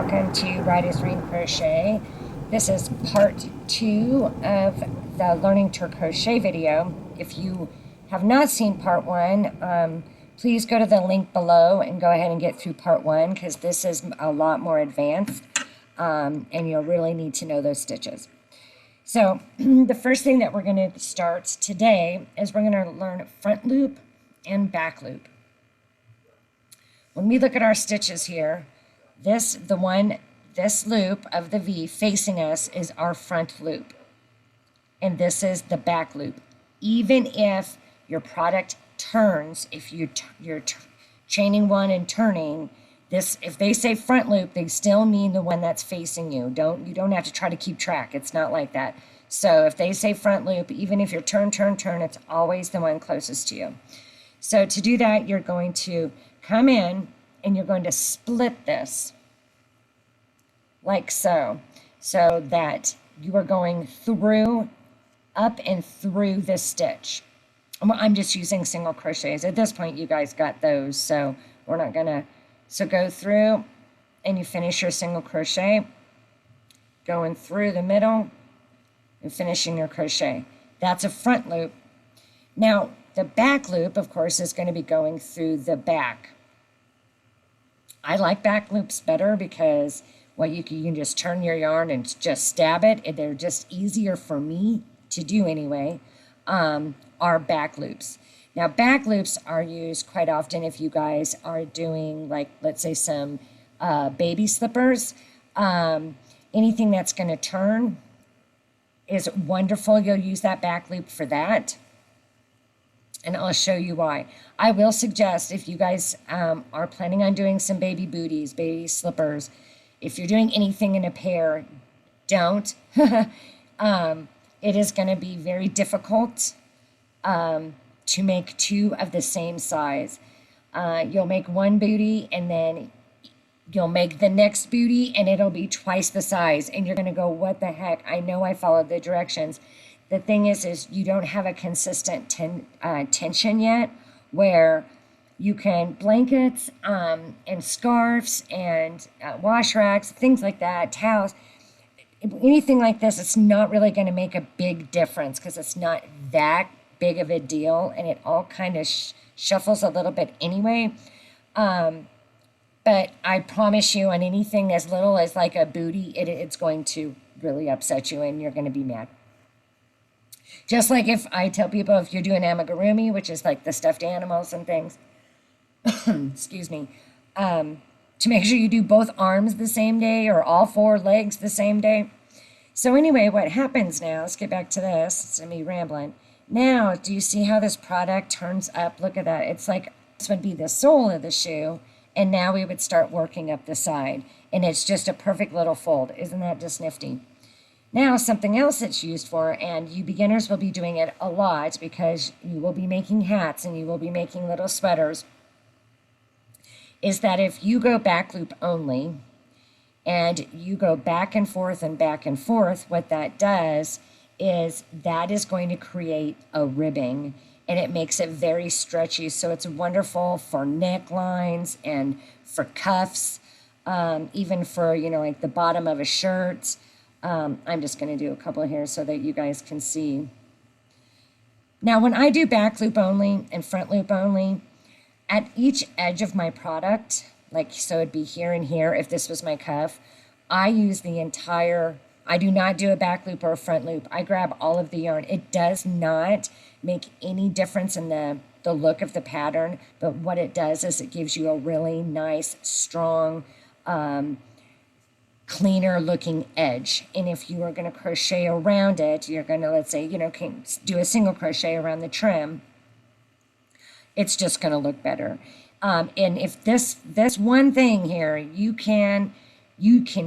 welcome to Bright as Rain Crochet. This is part 2 of the Learning to Crochet video. If you have not seen part 1, please go to the link below and go ahead and get through part 1 because this is a lot more advanced and you'll really need to know those stitches. So the first thing that we're going to start today is we're going to learn front loop and back loop. When we look at our stitches here, this loop of the V facing us is our front loop. And this is the back loop. Even if your product turns, if you're chaining one and turning, if they say front loop, they still mean the one that's facing you. You don't have to try to keep track. It's not like that. So if they say front loop, even if you're turn, it's always the one closest to you. So to do that, you're going to come in and you're going to split this like so, so that you are going through, up and through this stitch. I'm just using single crochets. At this point, you guys got those, so we're not gonna, so go through and you finish your single crochet, going through the middle and finishing your crochet. That's a front loop. Now, the back loop, of course, is going to be going through the back. I like back loops better because you can just turn your yarn and just stab it. And they're just easier for me to do anyway, are back loops. Now, back loops are used quite often if you guys are doing, like, let's say some baby slippers. Anything that's going to turn is wonderful. You'll use that back loop for that. And I'll show you why. I will suggest if you guys are planning on doing some baby booties, baby slippers, if you're doing anything in a pair, don't. It is going to be very difficult to make two of the same size. You'll make one booty and then you'll make the next booty and it'll be twice the size. And you're going to go, what the heck? I know I followed the directions. The thing is you don't have a consistent tension yet where you can blankets and scarves and wash racks, things like that, towels, anything like this, it's not really going to make a big difference because it's not that big of a deal and it all kind of shuffles a little bit anyway. But I promise you on anything as little as like a booty, it's going to really upset you and you're going to be mad. Just like if I tell people if you're doing amigurumi, which is like the stuffed animals and things, excuse me, to make sure you do both arms the same day or all 4 legs the same day. So anyway, what happens now, let's get back to this. It's me rambling. Now, do you see how this product turns up? Look at that. It's like this would be the sole of the shoe, and now we would start working up the side. And it's just a perfect little fold. Isn't that just nifty? Now, something else it's used for, and you beginners will be doing it a lot because you will be making hats and you will be making little sweaters, is that if you go back loop only and you go back and forth, what that does is that is going to create a ribbing and it makes it very stretchy. So it's wonderful for necklines and for cuffs, even for, like the bottom of a shirt. I'm just going to do a couple here so that you guys can see. Now, when I do back loop only and front loop only, at each edge of my product, like so it'd be here and here if this was my cuff, I use I do not do a back loop or a front loop. I grab all of the yarn. It does not make any difference in the look of the pattern, but what it does is it gives you a really nice, strong, cleaner looking edge. And if you are going to crochet around it, you're going to, let's say, do a single crochet around the trim, it's just going to look better. And if this one thing here, you can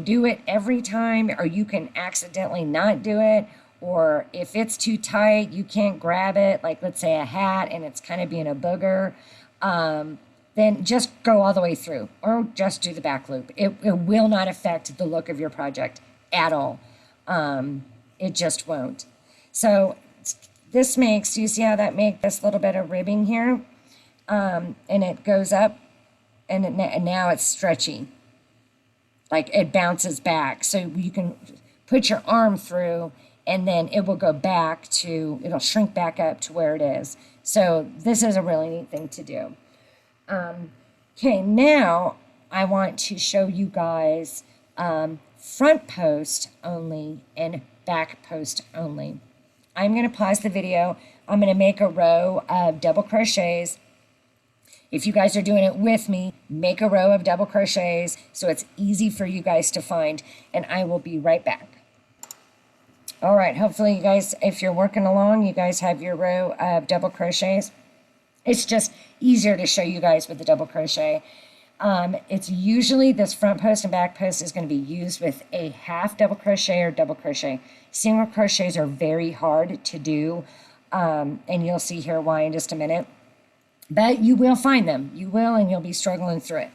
do it every time, or you can accidentally not do it, or if it's too tight, you can't grab it, like let's say a hat and it's kind of being a booger, then just go all the way through or just do the back loop. It will not affect the look of your project at all. It just won't. So this makes, you see how that makes this little bit of ribbing here? And it goes up and now it's stretchy. like it bounces back. So you can put your arm through and then it will go back to, it'll shrink back up to where it is. So this is a really neat thing to do. Okay, now I want to show you guys front post only and back post only. I'm going to pause the video. I'm going to make a row of double crochets. If you guys are doing it with me, make a row of double crochets so it's easy for you guys to find, and I will be right back. All right, hopefully you guys, if you're working along, you guys have your row of double crochets. It's just easier to show you guys with the double crochet. It's usually this front post and back post is going to be used with a half double crochet or double crochet. Single crochets are very hard to do, and you'll see here why in just a minute. But you will find them. You will, and you'll be struggling through it.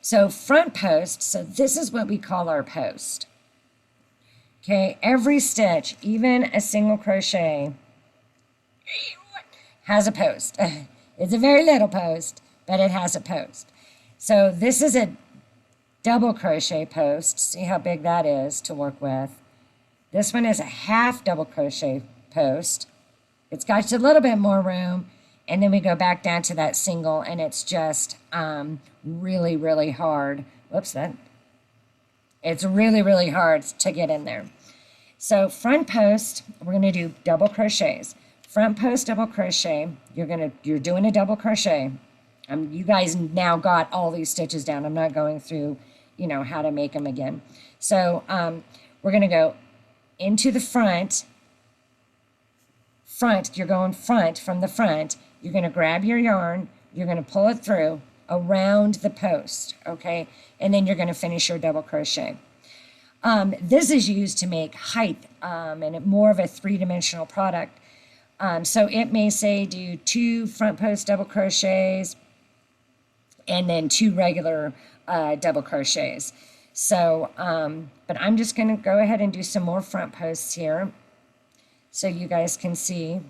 So front post, so this is what we call our post. Okay, every stitch, even a single crochet, has a post. It's a very little post, but it has a post. So this is a double crochet post. See how big that is to work with. This one is a half double crochet post. It's got a little bit more room, and then we go back down to that single, and it's just really, really hard. Whoops, it's really, really hard to get in there. So front post, we're going to do double crochets. Front post double crochet, you're doing a double crochet. You guys now got all these stitches down. I'm not going through, how to make them again. So we're going to go into the front, you're going front from the front. You're going to grab your yarn, you're going to pull it through around the post, okay? And then you're going to finish your double crochet. This is used to make height and more of a three-dimensional product. So it may say do 2 front post double crochets and then 2 regular double crochets. So, but I'm just going to go ahead and do some more front posts here so you guys can see.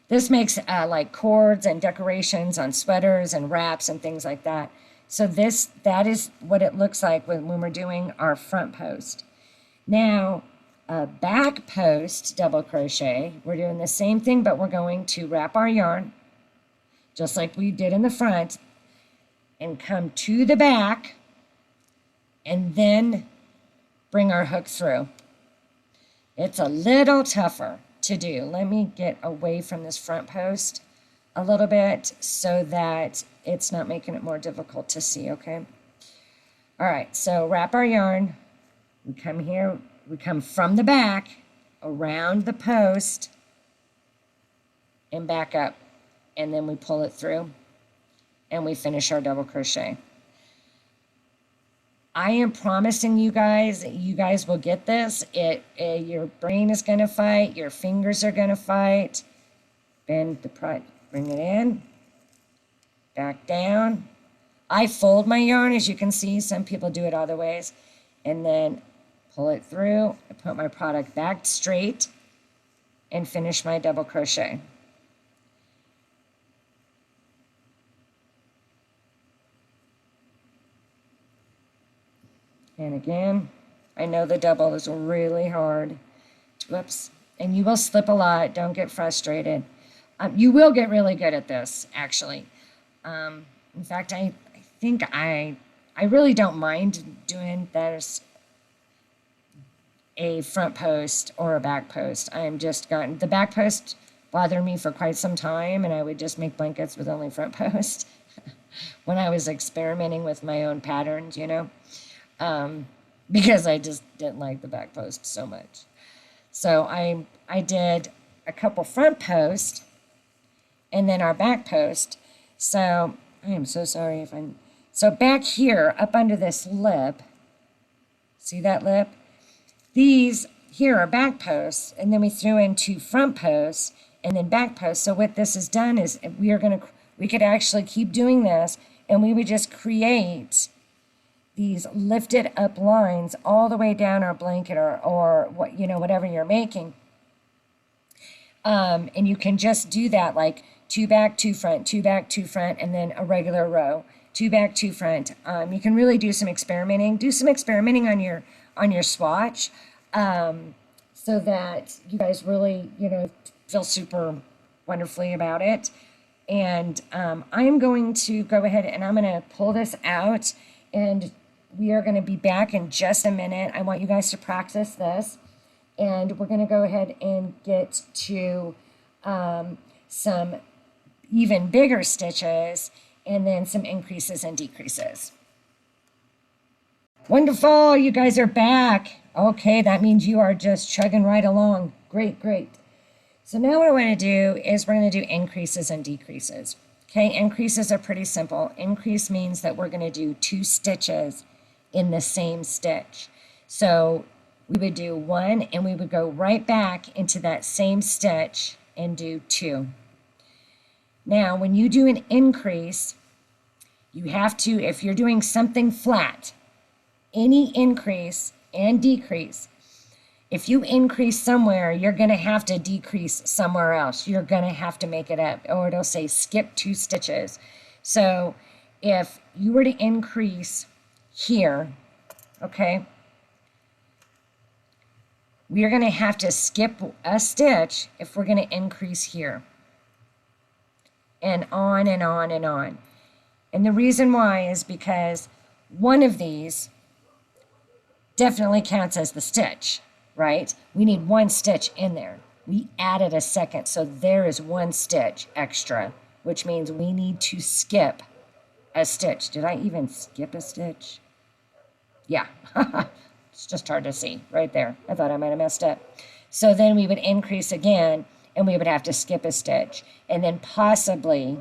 This makes like cords and decorations on sweaters and wraps and things like that. So that is what it looks like when we're doing our front post. Now, back post double crochet, we're doing the same thing, but we're going to wrap our yarn, just like we did in the front, and come to the back, and then bring our hook through. It's a little tougher to do. Let me get away from this front post a little bit so that it's not making it more difficult to see, okay? All right, so wrap our yarn. We come here, we come from the back, around the post, and back up. And then we pull it through, and we finish our double crochet. I am promising you guys will get this. Your brain is going to fight. Your fingers are going to fight. Bend the bring it in, back down. I fold my yarn, as you can see. Some people do it other ways. And then pull it through. I put my product back straight and finish my double crochet. And again, I know the double is really hard. Whoops. And you will slip a lot. Don't get frustrated. You will get really good at this, actually. In fact, I think I really don't mind doing that a front post or a back post. The back post bothered me for quite some time, and I would just make blankets with only front post when I was experimenting with my own patterns, because I just didn't like the back post so much. So I did a couple front posts and then our back post. So I am so sorry so back here up under this lip, see that lip? These here are back posts, and then we threw in 2 front posts and then back posts. So what this has done is we could actually keep doing this, and we would just create these lifted up lines all the way down our blanket or what, whatever you're making. And you can just do that like 2 back, 2 front, 2 back, 2 front, and then a regular row two back, two front. You can really do some experimenting. Do some experimenting on your swatch, so that you guys really, feel super wonderfully about it. And I'm going to go ahead and I'm going to pull this out, and we are going to be back in just a minute. I want you guys to practice this, and we're going to go ahead and get to some even bigger stitches and then some increases and decreases. Wonderful, you guys are back. Okay, that means you are just chugging right along. Great, great. So now what I want to do is we're going to do increases and decreases. Okay, increases are pretty simple. Increase means that we're going to do 2 stitches in the same stitch. So we would do 1 and we would go right back into that same stitch and do 2. Now, when you do an increase, you have to, if you're doing something flat, any increase and decrease, if you increase somewhere, you're going to have to decrease somewhere else. You're going to have to make it up, or it'll say skip 2 stitches. So if you were to increase here, okay, we are going to have to skip a stitch if we're going to increase here. And on and on and on. And the reason why is because one of these definitely counts as the stitch, right? We need 1 stitch in there. We added a second, so there is 1 stitch extra, which means we need to skip a stitch. Did I even skip a stitch? Yeah, it's just hard to see right there. I thought I might have messed up. So then we would increase again, and we would have to skip a stitch, and then possibly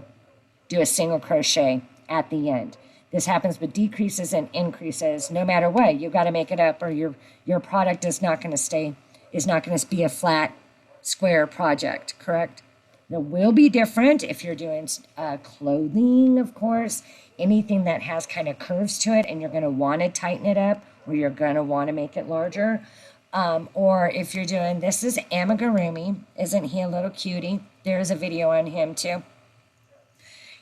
do a single crochet at the end. This happens with decreases and increases. No matter what, you've got to make it up, or your product is not going to be a flat square project, correct? It will be different if you're doing clothing, of course, anything that has kind of curves to it, and you're going to want to tighten it up, or you're going to want to make it larger. Or if you're doing, this is amigurumi, isn't he a little cutie? There's a video on him too.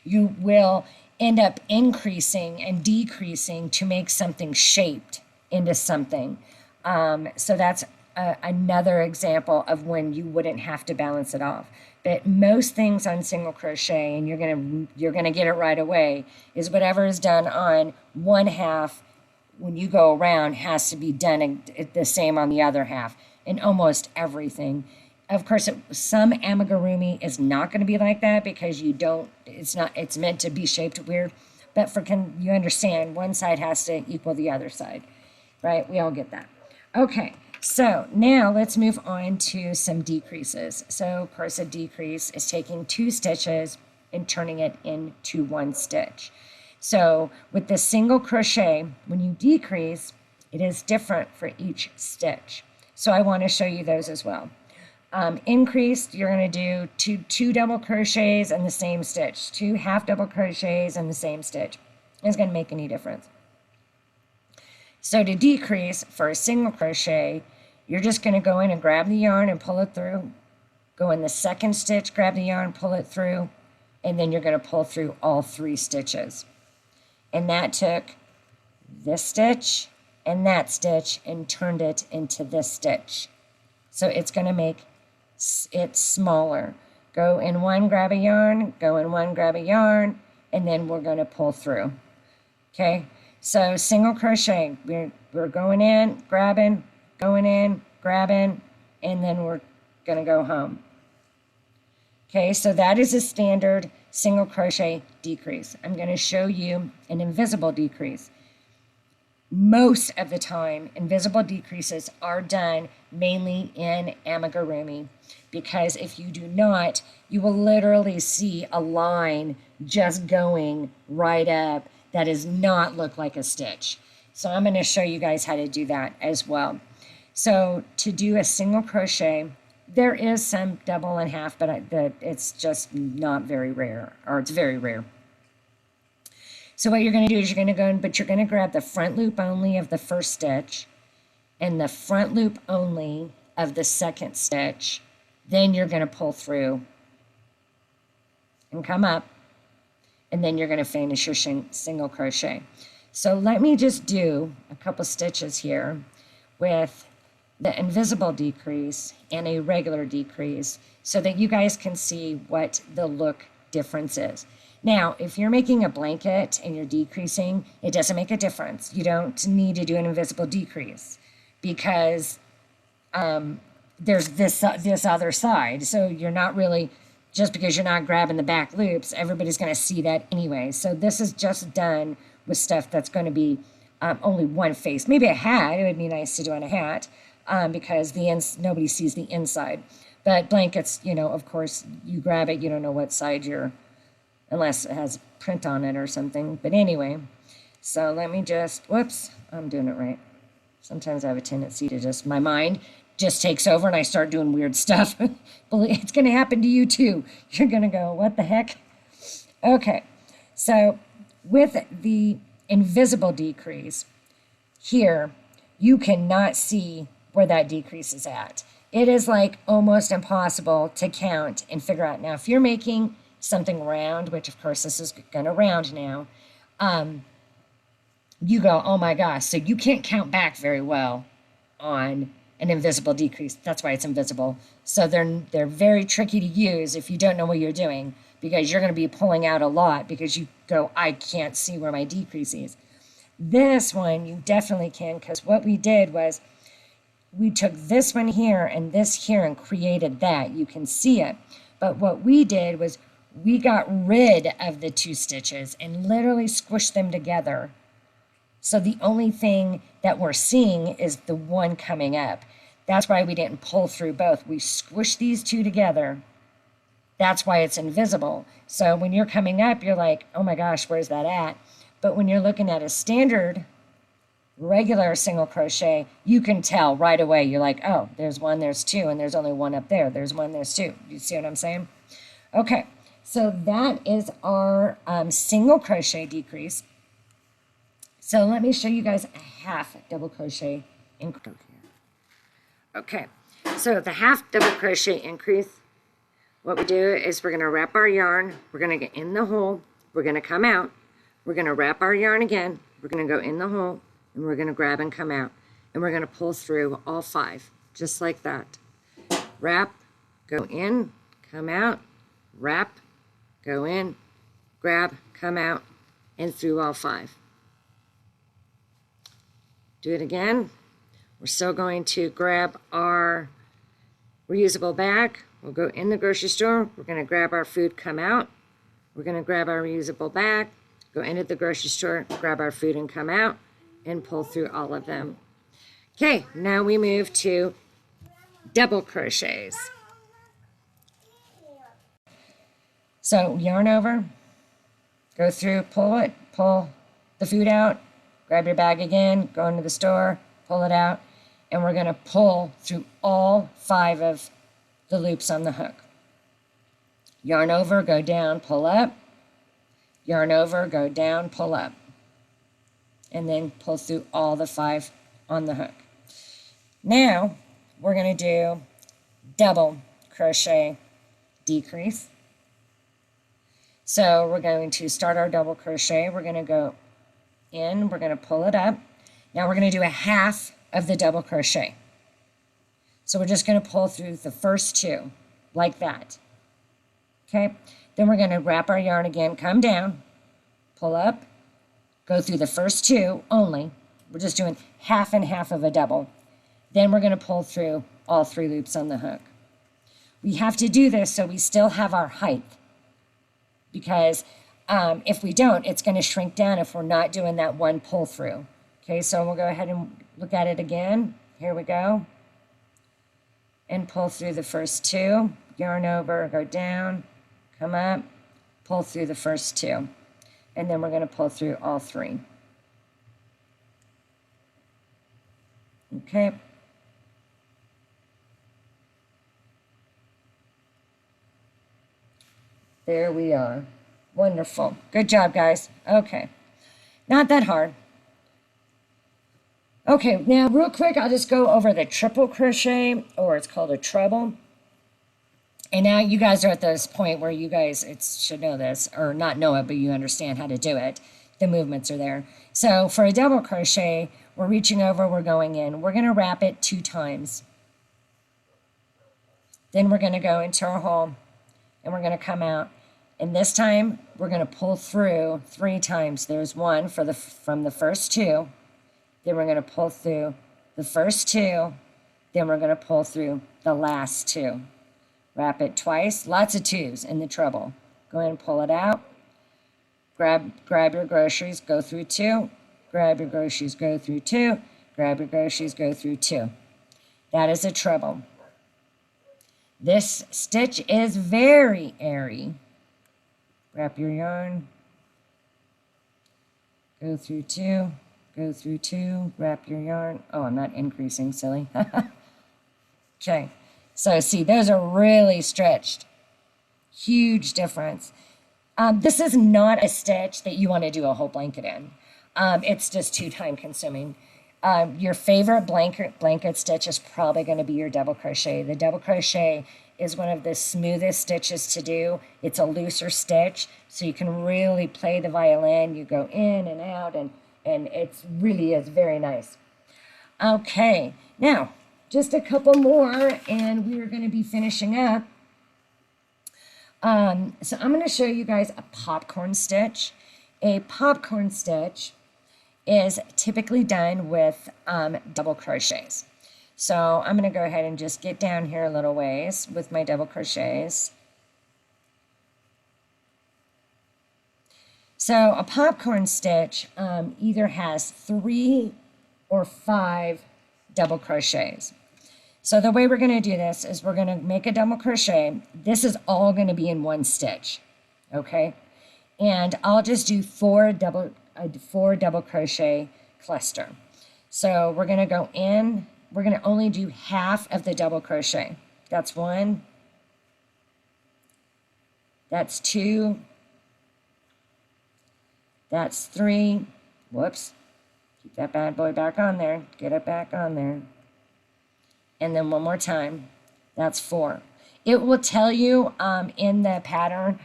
You will end up increasing and decreasing to make something shaped into something. So that's another example of when you wouldn't have to balance it off. But most things on single crochet, and you're gonna get it right away, is whatever is done on one half when you go around has to be done the same on the other half, in almost everything. Of course, some amigurumi is not going to be like that because it's meant to be shaped weird. But you understand, one side has to equal the other side, right? We all get that. Okay, so now let's move on to some decreases. So, of course, a decrease is taking 2 stitches and turning it into 1 stitch. So with the single crochet, when you decrease, it is different for each stitch. So I want to show you those as well. Increased, you're going to do two double crochets in the same stitch, 2 half double crochets in the same stitch. It's going to make any difference. So to decrease, for a single crochet, you're just going to go in and grab the yarn and pull it through. Go in the second stitch, grab the yarn, pull it through, and then you're going to pull through all 3 stitches. And that took this stitch and that stitch and turned it into this stitch. So it's going to make it smaller. Go in one, grab a yarn, go in one, grab a yarn, and then we're going to pull through. Okay, so single crochet, we're going in, grabbing, going in, grabbing, and then we're going to go home. Okay, so that is a standard single crochet decrease. I'm going to show you an invisible decrease. Most of the time, invisible decreases are done mainly in amigurumi, because if you do not, you will literally see a line just going right up that does not look like a stitch. So I'm going to show you guys how to do that as well. So to do a single crochet, there is some double and half, but it's just not very rare, or it's very rare. So what you're going to do is you're going to go in, but you're going to grab the front loop only of the first stitch and the front loop only of the second stitch. Then you're going to pull through and come up. and then you're going to finish your single crochet. So let me just do a couple stitches here with the invisible decrease and a regular decrease so that you guys can see what the look difference is. Now, if you're making a blanket and you're decreasing, it doesn't make a difference. You don't need to do an invisible decrease because there's this other side. So you're not really, just because you're not grabbing the back loops, everybody's going to see that anyway. So this is just done with stuff that's going to be only one face. Maybe a hat. It would be nice to do on a hat because nobody sees the inside. But blankets, you know, of course, you grab it, you don't know what side you're, unless it has print on it or something. But anyway, so let me just, whoops, I'm doing it right. Sometimes I have a tendency to just, my mind just takes over and I start doing weird stuff. It's going to happen to you too. You're going to go, what the heck? Okay, so with the invisible decrease, here, you cannot see where that decrease is at. It is like almost impossible to count and figure out. Now, if you're making something round, which of course this is going to round now, you go, oh my gosh, so you can't count back very well on an invisible decrease. That's why it's invisible. So they're very tricky to use if you don't know what you're doing, because you're going to be pulling out a lot because you go, I can't see where my decrease is. This one you definitely can, because what we did was we took this one here and this here and created that. You can see it. But what we did was we got rid of the 2 stitches and literally squished them together. So the only thing that we're seeing is the one coming up. That's why we didn't pull through both. We squished these 2 together. That's why it's invisible. So when you're coming up, you're like, oh my gosh, where's that at? But when you're looking at a standard regular single crochet, you can tell right away. You're like, oh, there's 1, there's 2, and there's only 1 up there. There's 1, there's 2. You see what I'm saying? Okay, so that is our single crochet decrease. So let me show you guys a half double crochet increase. Okay, so the half double crochet increase, what we do is we're going to wrap our yarn, we're going to get in the hole, we're going to come out, we're going to wrap our yarn again, we're going to go in the hole, and we're going to grab and come out, and we're going to pull through all 5, just like that. Wrap, go in, come out, wrap, go in, grab, come out, and through all 5. Do it again. We're still going to grab our reusable bag. We'll go in the grocery store. We're going to grab our food, come out. We're going to grab our reusable bag, go into the grocery store, grab our food and come out, and pull through all of them. Okay, now we move to double crochets. So yarn over, go through, pull the food out, grab your bag again, go into the store, pull it out, and we're going to pull through all 5 of the loops on the hook. Yarn over, go down, pull up, yarn over, go down, pull up, and then pull through all the 5 on the hook. Now we're going to do double crochet decrease. So we're going to start our double crochet. We're going to go in, we're going to pull it up. Now we're going to do a half of the double crochet. So we're just going to pull through the first 2 like that. Okay, then we're going to wrap our yarn again, come down, pull up, go through the first 2 only. We're just doing half and half of a double. Then we're going to pull through all 3 loops on the hook. We have to do this so we still have our height, because if we don't, it's going to shrink down if we're not doing that one pull through. Okay, so we'll go ahead and look at it again. Here we go. And pull through the first 2, yarn over, go down, come up, pull through the first 2. And then we're going to pull through all 3. Okay. There we are. Wonderful. Good job, guys. Okay. Not that hard. Okay, now real quick, I'll just go over the triple crochet, or it's called a treble. And now you guys are at this point where you guys should know this, or not know it, but you understand how to do it. The movements are there. So for a double crochet, we're reaching over, we're going in. We're going to wrap it 2 times. Then we're going to go into our hole, and we're going to come out. And this time, we're going to pull through 3 times. There's 1 from the first 2. Then we're going to pull through the first 2. Then we're going to pull through the last 2. Wrap it twice. Lots of 2s in the treble. Go ahead and pull it out. Grab your groceries, go through 2. Grab your groceries, go through 2. Grab your groceries, go through 2. That is a treble. This stitch is very airy. Wrap your yarn. Go through 2. Go through 2. Wrap your yarn. Oh, I'm not increasing, silly. Okay. So see, those are really stretched. Huge difference. This is not a stitch that you want to do a whole blanket in. It's just too time consuming. Your favorite blanket stitch is probably going to be your double crochet. The double crochet is one of the smoothest stitches to do. It's a looser stitch, so you can really play the violin. You go in and out, and it really is very nice. Okay, now just a couple more, and we're going to be finishing up. So I'm going to show you guys a popcorn stitch. A popcorn stitch is typically done with double crochets. So I'm going to go ahead and just get down here a little ways with my double crochets. So a popcorn stitch either has 3 or 5 double crochets. So the way we're going to do this is we're going to make a double crochet. This is all going to be in one stitch, okay? And I'll just do 4 double crochet cluster. So we're going to go in. We're going to only do half of the double crochet. That's 1. That's 2. That's 3. Whoops. Keep that bad boy back on there. Get it back on there. And then one more time. That's 4. It will tell you in the pattern,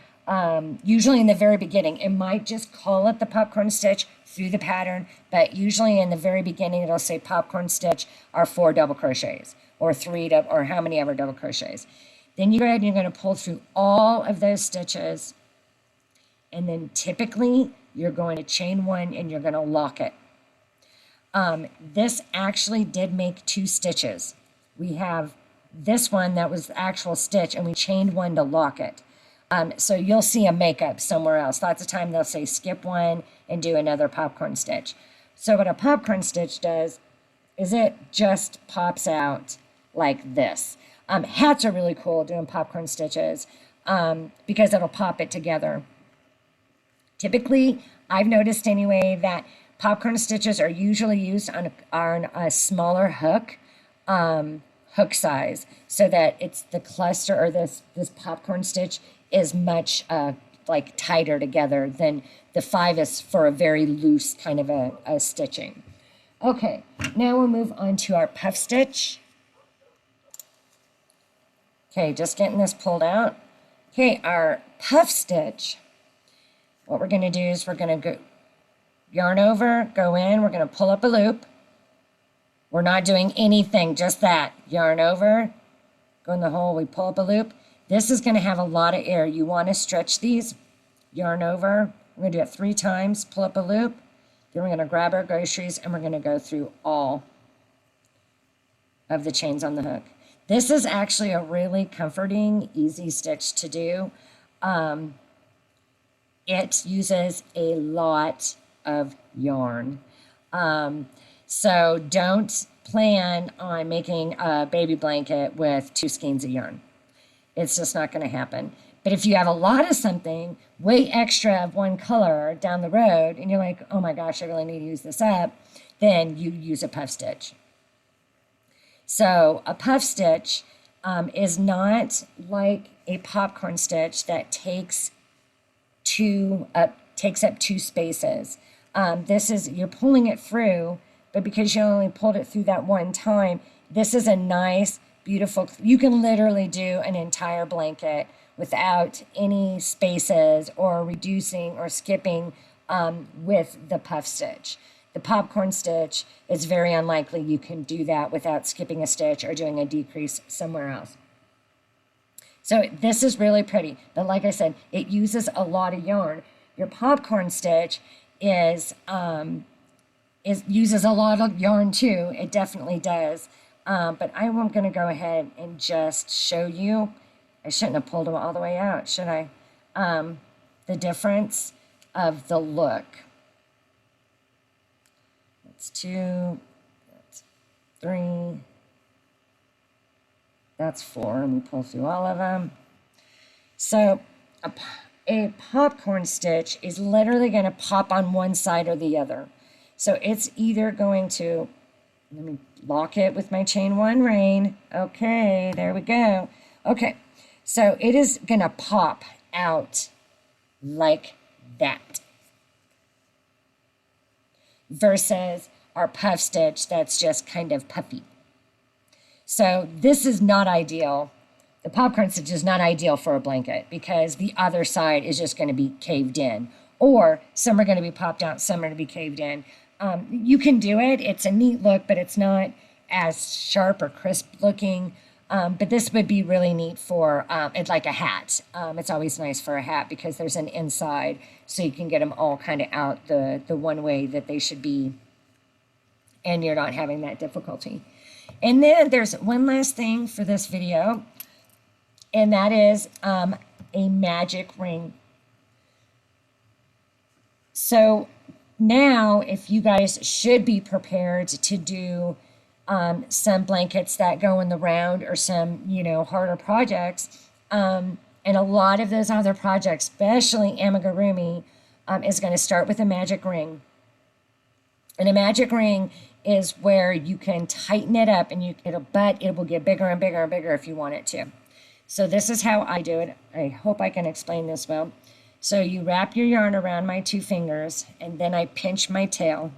usually in the very beginning, it might just call it the popcorn stitch through the pattern, but usually in the very beginning, it'll say popcorn stitch are 4 double crochets, or 3 or how many ever double crochets. Then you go ahead and you're going to pull through all of those stitches, and then typically you're going to chain 1 and you're going to lock it. This actually did make 2 stitches. We have this one that was the actual stitch, and we chained 1 to lock it. So you'll see a makeup somewhere else. Lots of time they'll say skip 1 and do another popcorn stitch. So what a popcorn stitch does is it just pops out like this. Hats are really cool doing popcorn stitches because it'll pop it together. Typically, I've noticed anyway that popcorn stitches are usually used on a smaller hook. Hook size, so that it's the cluster, or this popcorn stitch is much like tighter together than the 5 is for a very loose kind of a stitching. Okay, now we'll move on to our puff stitch. Okay, just getting this pulled out. Okay, our puff stitch, what we're going to do is we're going to go yarn over, go in, we're going to pull up a loop. We're not doing anything, just that. Yarn over, go in the hole, we pull up a loop. This is going to have a lot of air. You want to stretch these. Yarn over. We're going to do it 3 times, pull up a loop. Then we're going to grab our groceries, and we're going to go through all of the chains on the hook. This is actually a really comforting, easy stitch to do. It uses a lot of yarn. So don't plan on making a baby blanket with 2 skeins of yarn. It's just not going to happen. But if you have a lot of something, way extra of one color down the road, and you're like, oh my gosh, I really need to use this up, then you use a puff stitch. So a puff stitch is not like a popcorn stitch that takes up 2 spaces. This is, you're pulling it through, but because you only pulled it through that one time, this is a nice, beautiful. You can literally do an entire blanket without any spaces or reducing or skipping with the puff stitch. The popcorn stitch, it's very unlikely you can do that without skipping a stitch or doing a decrease somewhere else. So this is really pretty, but like I said, it uses a lot of yarn. Your popcorn stitch uses a lot of yarn too. It definitely does. But I'm going to go ahead and just show you. I shouldn't have pulled them all the way out, should I? The difference of the look. That's 2, that's 3, that's 4. Let me pull through all of them. So a popcorn stitch is literally going to pop on one side or the other. So it's either going to, let me lock it with my chain 1 ring. Okay, there we go. Okay, so it is going to pop out like that. Versus our puff stitch that's just kind of puffy. So this is not ideal. The popcorn stitch is not ideal for a blanket because the other side is just going to be caved in. Or some are going to be popped out, some are going to be caved in. You can do it. It's a neat look, but it's not as sharp or crisp looking. But this would be really neat for it's like a hat. It's always nice for a hat because there's an inside, so you can get them all kind of out the one way that they should be, and you're not having that difficulty. And then there's one last thing for this video, and that is a magic ring. So now, if you guys should be prepared to do some blankets that go in the round or some, harder projects. And a lot of those other projects, especially amigurumi, is going to start with a magic ring. And a magic ring is where you can tighten it up and it will get bigger and bigger and bigger if you want it to. So this is how I do it. I hope I can explain this well. So you wrap your yarn around my 2 fingers and then I pinch my tail.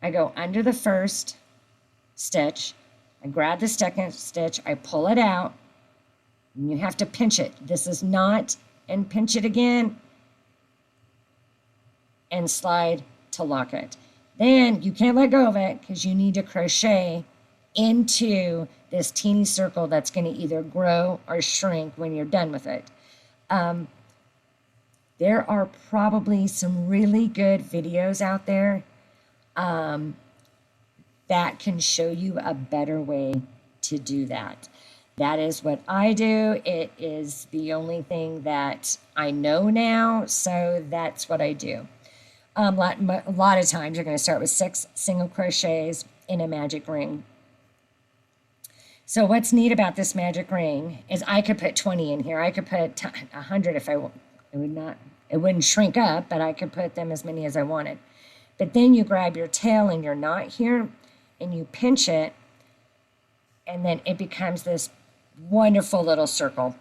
I go under the first stitch, I grab the second stitch, I pull it out, and you have to pinch it. This is not, and pinch it again, and slide to lock it. Then you can't let go of it because you need to crochet into this teeny circle that's going to either grow or shrink when you're done with it. There are probably some really good videos out there that can show you a better way to do that. That is what I do. It is the only thing that I know now, so that's what I do. A lot of times you're going to start with 6 single crochets in a magic ring. So what's neat about this magic ring is I could put 20 in here. I could put 100 if I want. It wouldn't shrink up, but I could put them as many as I wanted. But then you grab your tail and your knot here, and you pinch it, and then it becomes this wonderful little circle.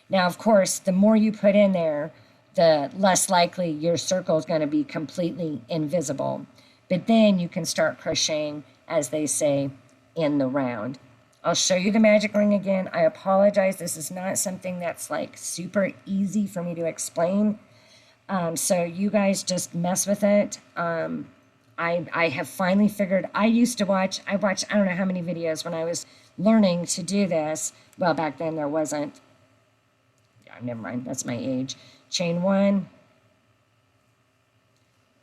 Now, of course, the more you put in there, the less likely your circle is going to be completely invisible. But then you can start crocheting, as they say, in the round. I'll show you the magic ring again. I apologize. This is not something that's like super easy for me to explain. So you guys just mess with it. I have finally figured, I watched, I don't know how many videos when I was learning to do this. Well, back then there wasn't. Yeah, never mind, that's my age. Chain 1,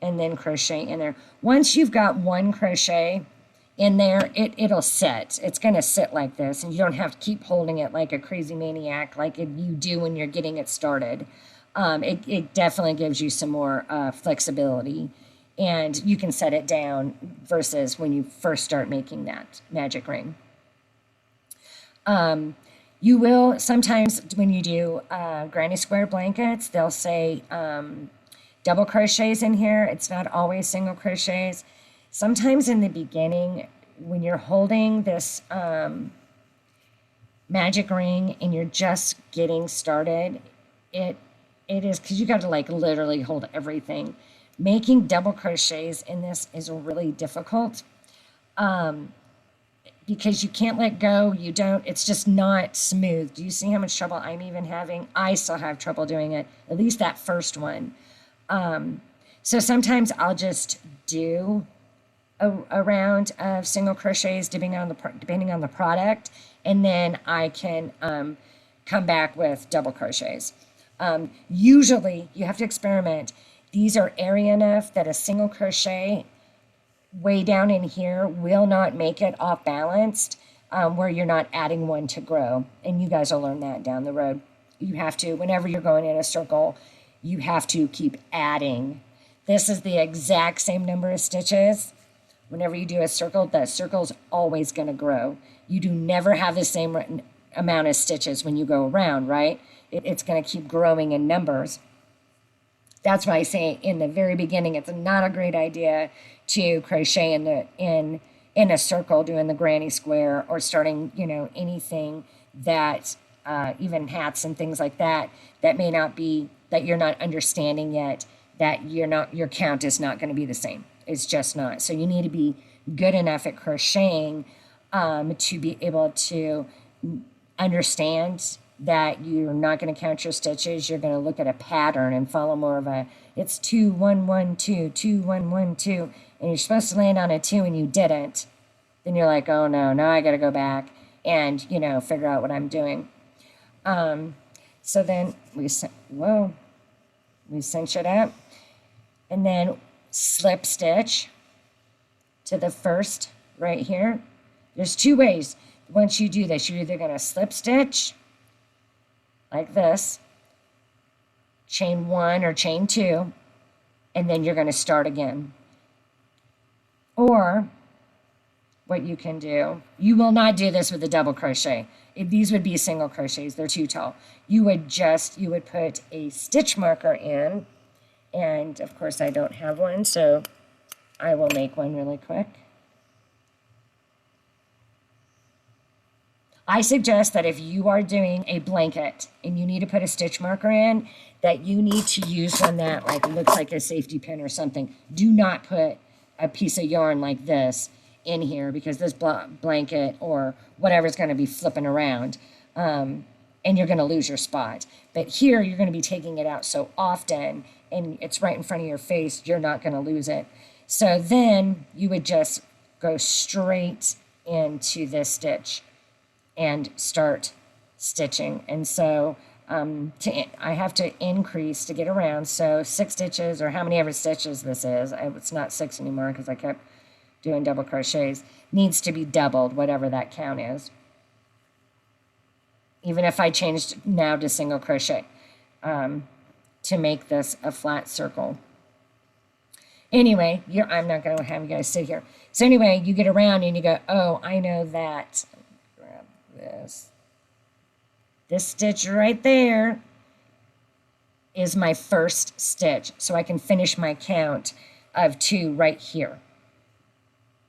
and then crochet in there. Once you've got 1 crochet in there, it'll sit. It's going to sit like this, and you don't have to keep holding it like a crazy maniac like you do when you're getting it started. It definitely gives you some more flexibility, and you can set it down versus when you first start making that magic ring. You will sometimes, when you do granny square blankets, they'll say double crochets in here. It's not always single crochets. Sometimes in the beginning, when you're holding this magic ring and you're just getting started, it is, because you got to like literally hold everything. Making double crochets in this is really difficult. because you can't let go. You don't, it's just not smooth. Do you see how much trouble I'm even having? I still have trouble doing it, at least that first one. So sometimes I'll just do a round of single crochets depending on the product, and then I can come back with double crochets. Usually you have to experiment. These are airy enough that a single crochet way down in here will not make it off balanced, where you're not adding one to grow. And you guys will learn that down the road. You have to, whenever you're going in a circle, you have to keep adding. This is the exact same number of stitches. Whenever you do a circle, that circle's always going to grow. You do never have the same amount of stitches when you go around, right? It's going to keep growing in numbers. That's why I say in the very beginning, it's not a great idea to crochet in a circle, doing the granny square, or starting, anything that, even hats and things like that, that may not be, that you're not understanding yet, that your count is not going to be the same. It's just not. So you need to be good enough at crocheting to be able to understand that you're not going to count your stitches. You're going to look at a pattern and follow more of it's 2 1 1 2 2 1 1 2, and you're supposed to land on a 2 and you didn't. Then you're like, oh no, now I got to go back and figure out what I'm doing. So then we cinch it up, and then slip stitch to the first right here. There's two ways. Once you do this, you're either going to slip stitch like this, chain 1 or chain 2, and then you're going to start again. Or what you can do, you will not do this with a double crochet. These would be single crochets. They're too tall. You would put a stitch marker in, and of course I don't have one, so I will make one really quick. I suggest that if you are doing a blanket and you need to put a stitch marker in, that you need to use one that looks like a safety pin or something. Do not put a piece of yarn like this in here, because this blanket or whatever is going to be flipping around, and you're going to lose your spot. But here you're going to be taking it out so often, and it's right in front of your face, you're not going to lose it. So then you would just go straight into this stitch and start stitching. And so I have to increase to get around. So 6 stitches, or how many ever stitches this is, it's not 6 anymore because I kept doing double crochets, needs to be doubled, whatever that count is. Even if I changed now to single crochet to make this a flat circle. Anyway, I'm not going to have you guys sit here. So anyway, you get around and you go, oh, I know that. Grab this. This stitch right there is my first stitch. So I can finish my count of 2 right here.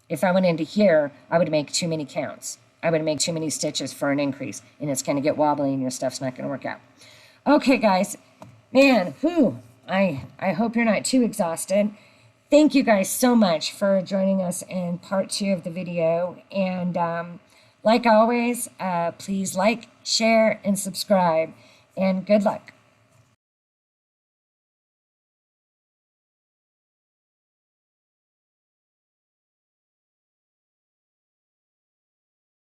If I went into here, I would make too many counts. I would make too many stitches for an increase, and it's going to get wobbly and your stuff's not going to work out. Okay, guys. Man, I hope you're not too exhausted. Thank you guys so much for joining us in part 2 of the video. And like always, please like, share, and subscribe. And good luck.